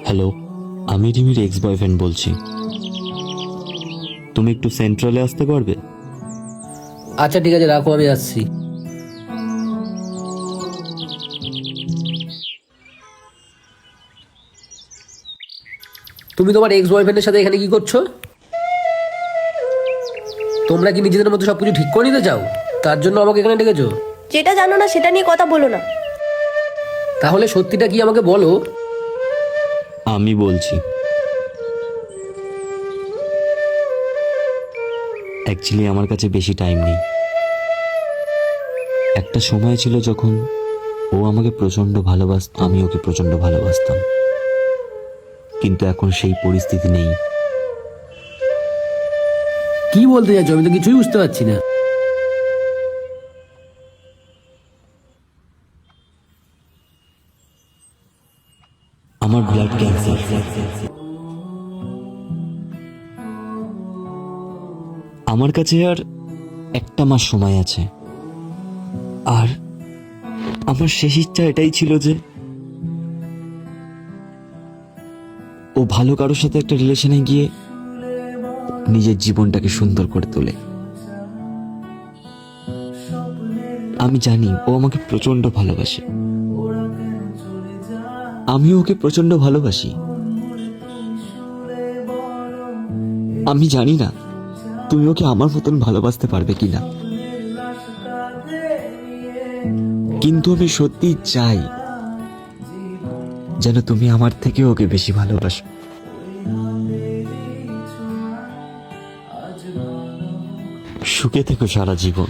Hello, আমি রিমির ex boyfriend বলছি। তুমি একটু সেন্ট্রালে আসতে পারবে? আচ্ছা ঠিক আছে, রাখো, আমি আসছি। তুমি তোমার এক্স বয়ফ্রেন্ডের সাথে এখানে কি করছো? তোমরা কি নিজেদের মধ্যে সবকিছু ঠিক করে নিতে চাও? তার জন্য আমাকে এখানে ডেকেছো? যেটা জানো না সেটা নিয়ে কথা বলো না। তাহলে সত্যিটা কি আমাকে বলো। আমি বলছি, অ্যাকচুয়ালি আমার কাছে বেশি টাইম নেই। একটা সময় ছিল যখন ও আমাকে প্রচণ্ড ভালোবাসত, আমি ওকে প্রচণ্ড ভালোবাসতাম, কিন্তু এখন সেই পরিস্থিতি নেই। কি বলতে চাইছো? আমি তো কিছুই বুঝতে পারছি না। আমার ব্লাড ক্যান্সার। আমার কাছে আর একটা মাস সময় আছে, আর আমার শেষ ইচ্ছা এটাই ছিল যে ও ভালো কারোর সাথে একটা রিলেশনে গিয়ে নিজের জীবনটাকে সুন্দর করে তোলে। আমি জানি ও আমাকে প্রচন্ড ভালোবাসে, আমি ওকে প্রচন্ড ভালোবাসি। আমি জানি না তুমি ওকে আমার মতন ভালোবাসতে পারবে কিনা, কিন্তু আমি সত্যি চাই যেন তুমি আমার থেকে ওকে বেশি ভালোবাসো। সুখে থেকো সারা জীবন।